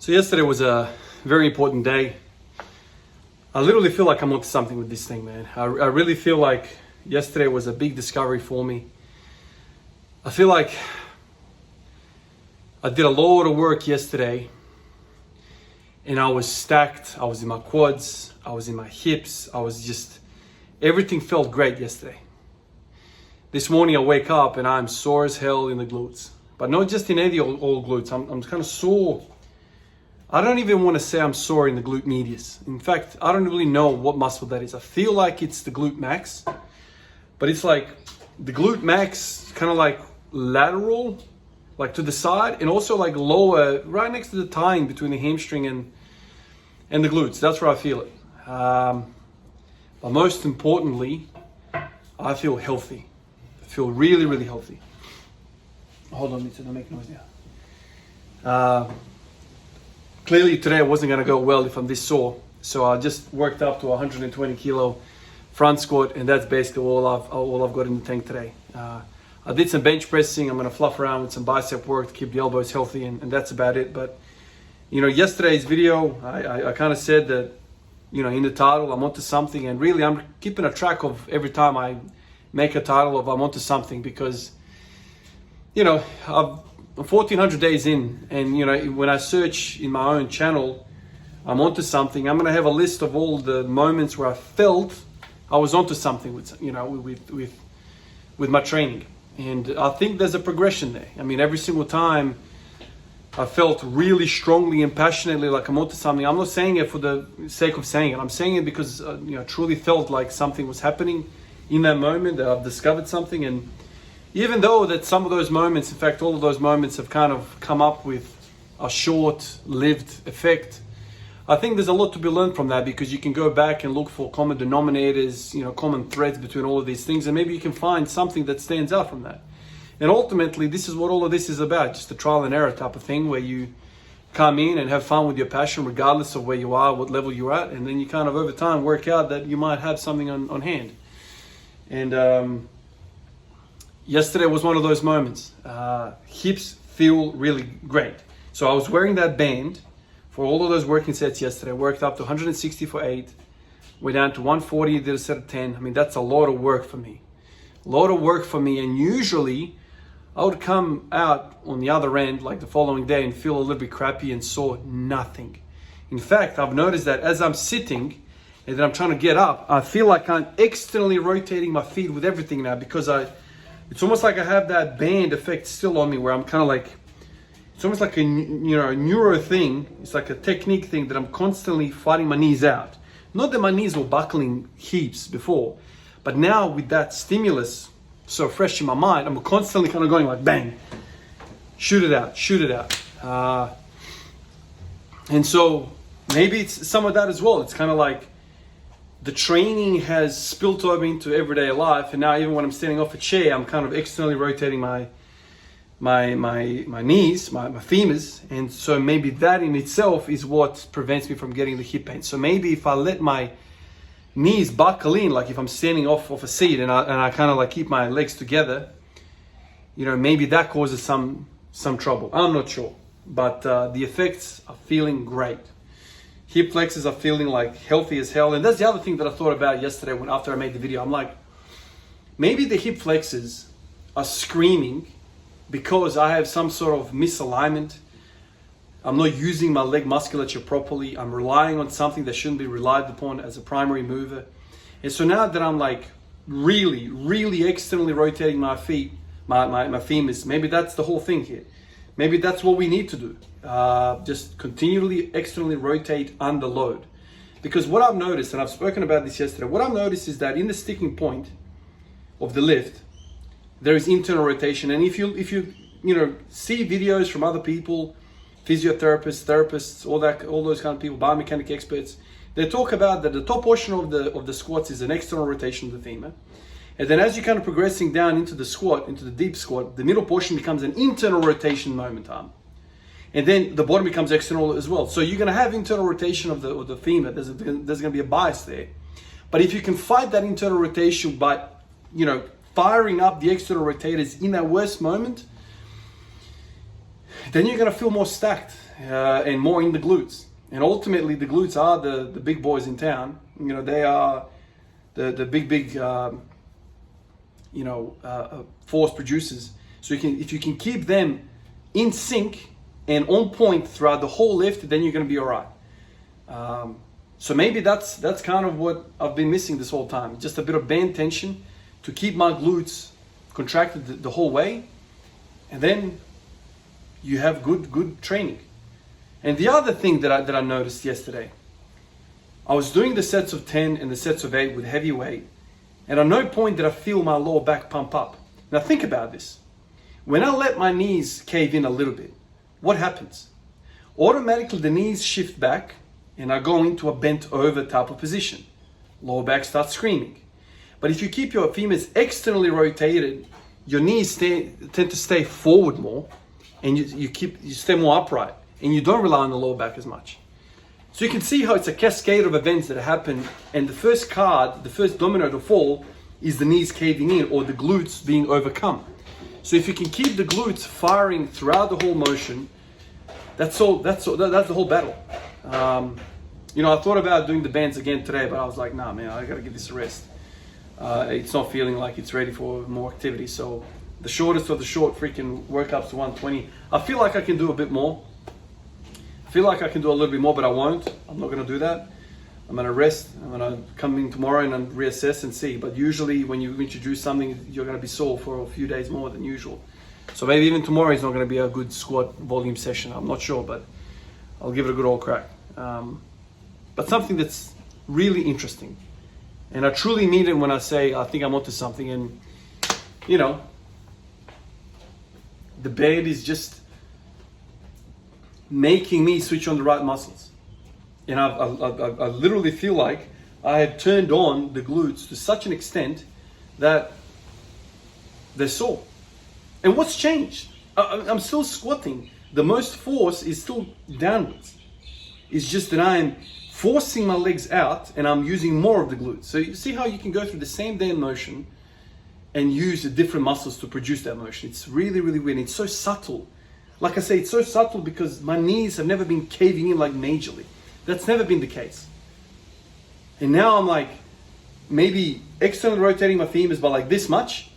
So yesterday was a very important day. I literally feel like I'm onto something with this thing, man. I really feel like yesterday was a big discovery for me. I feel like I did a lot of work yesterday and I was stacked. I was in my quads, I was in my hips, everything felt great yesterday. This morning I wake up and I'm sore as hell in the glutes, but not just in any old glutes. I'm kind of sore. I don't even want to say I'm sore in the glute medius. In fact, I don't really know what muscle that is. I feel like it's the glute max, but it's like the glute max, kind of like lateral, like to the side, and also like lower, right next to the tying between the hamstring and the glutes. That's where I feel it. But most importantly, I feel healthy. I feel really, really healthy. Hold on, don't make noise now. Clearly today wasn't going to go well if I'm this sore. So I just worked up to 120 kilo front squat, and that's basically all I've got in the tank today. I did some bench pressing. I'm going to fluff around with some bicep work to keep the elbows healthy, and that's about it. But you know, yesterday's video, I kind of said that, you know, in the title, I'm onto something, and really I'm keeping a track of every time I make a title of I'm onto something, because, you know, I'm 1400 days in, and you know, when I search in my own channel, I'm onto something, I'm gonna have a list of all the moments where I felt I was onto something with, you know, with my training. And I think there's a progression there. I mean, every single time I felt really strongly and passionately like I'm onto something. I'm not saying it for the sake of saying it. I'm saying it because you know, I truly felt like something was happening in that moment, that I've discovered something. And even though that some of those moments, in fact, all of those moments have kind of come up with a short-lived effect, I think there's a lot to be learned from that, because you can go back and look for common denominators, you know, common threads between all of these things, and maybe you can find something that stands out from that. And ultimately, this is what all of this is about, just a trial and error type of thing, where you come in and have fun with your passion, regardless of where you are, what level you're at, and then you kind of over time work out that you might have something on hand. And yesterday was one of those moments. Hips feel really great. So I was wearing that band for all of those working sets yesterday. I worked up to 160 for 8, went down to 140, did a set of 10. I mean, that's a lot of work for me. A lot of work for me, and usually I would come out on the other end like the following day and feel a little bit crappy and sore, nothing. In fact, I've noticed that as I'm sitting and then I'm trying to get up, I feel like I'm externally rotating my feet with everything now, because it's almost like I have that band effect still on me, where I'm kind of like, it's almost like a, you know, a neuro thing. It's like a technique thing that I'm constantly fighting my knees out. Not that my knees were buckling heaps before, but now with that stimulus so fresh in my mind, I'm constantly kind of going like bang, shoot it out, shoot it out. And so maybe it's some of that as well. It's kind of like the training has spilled over into everyday life, and now even when I'm standing off a chair, I'm kind of externally rotating my knees, my femurs, and so maybe that in itself is what prevents me from getting the hip pain. So maybe if I let my knees buckle in, like if I'm standing off a seat and I kind of like keep my legs together, you know, maybe that causes some trouble. I'm not sure, but the effects are feeling great. Hip flexors are feeling like healthy as hell. And that's the other thing that I thought about yesterday after I made the video. I'm like, maybe the hip flexors are screaming because I have some sort of misalignment. I'm not using my leg musculature properly. I'm relying on something that shouldn't be relied upon as a primary mover. And so now that I'm like really, really externally rotating my feet, my femurs, maybe that's the whole thing here. Maybe that's what we need to do. Just continually externally rotate under load. Because what I've noticed, and I've spoken about this yesterday, what I've noticed is that in the sticking point of the lift, there is internal rotation. And if you know, see videos from other people, physiotherapists, therapists, all those kind of people, biomechanic experts, they talk about that the top portion of the squats is an external rotation of the femur. And then as you're kind of progressing down into the squat, into the deep squat, the middle portion becomes an internal rotation momentum. And then the bottom becomes external as well. So you're going to have internal rotation of the femur. There's going to be a bias there. But if you can fight that internal rotation by, you know, firing up the external rotators in that worst moment, then you're going to feel more stacked. and more in the glutes. And ultimately, the glutes are the big boys in town. You know, they are the big force producers. So if you can keep them in sync and on point throughout the whole lift, then you're going to be all right. So maybe that's kind of what I've been missing this whole time. Just a bit of band tension to keep my glutes contracted the whole way, and then you have good training. And the other thing that I noticed yesterday, I was doing the sets of 10 and the sets of 8 with heavy weight, and at no point did I feel my lower back pump up. Now think about this. When I let my knees cave in a little bit, what happens? Automatically the knees shift back and I go into a bent over type of position. Lower back starts screaming. But if you keep your femurs externally rotated, your knees tend to stay forward more, and you stay more upright, and you don't rely on the lower back as much. So you can see how it's a cascade of events that happen, and the first card, the first domino to fall, is the knees caving in or the glutes being overcome. So if you can keep the glutes firing throughout the whole motion, that's the whole battle. I thought about doing the bands again today, but I was like, nah, man, I gotta give this a rest. It's not feeling like it's ready for more activity. So the shortest of the short freaking workouts to 120. I feel like I can do a bit more. I feel like I can do a little bit more, but I won't. I'm not gonna do that. I'm gonna rest. I'm gonna come in tomorrow and reassess and see. But usually when you introduce something, you're gonna be sore for a few days more than usual. So maybe even tomorrow is not gonna be a good squat volume session. I'm not sure, but I'll give it a good old crack. But something that's really interesting. And I truly mean it when I say I think I'm onto something. And, the bed is just making me switch on the right muscles. And I literally feel like I have turned on the glutes to such an extent that they're sore. And what's changed? I'm still squatting. The most force is still downwards. It's just that I'm forcing my legs out and I'm using more of the glutes. So you see how you can go through the same damn motion and use the different muscles to produce that motion. It's really, really weird. It's so subtle. Like I say, it's so subtle because my knees have never been caving in like majorly. That's never been the case. And now I'm like, maybe externally rotating my femurs by like this much,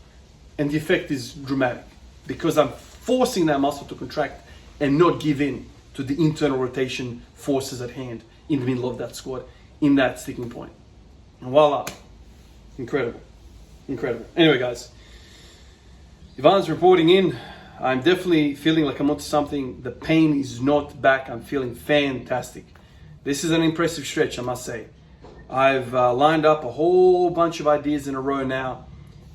and the effect is dramatic because I'm forcing that muscle to contract and not give in to the internal rotation forces at hand in the middle of that squat, in that sticking point. And voila, incredible. Anyway, guys, Ivan's reporting in. I'm definitely feeling like I'm onto something. The pain is not back. I'm feeling fantastic. This is an impressive stretch, I must say. I've lined up a whole bunch of ideas in a row now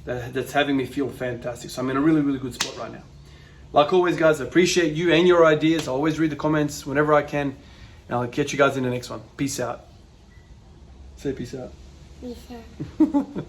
that's having me feel fantastic. So I'm in a really, really good spot right now. Like always, guys, I appreciate you and your ideas. I always read the comments whenever I can. And I'll catch you guys in the next one. Peace out. Say peace out. Peace out.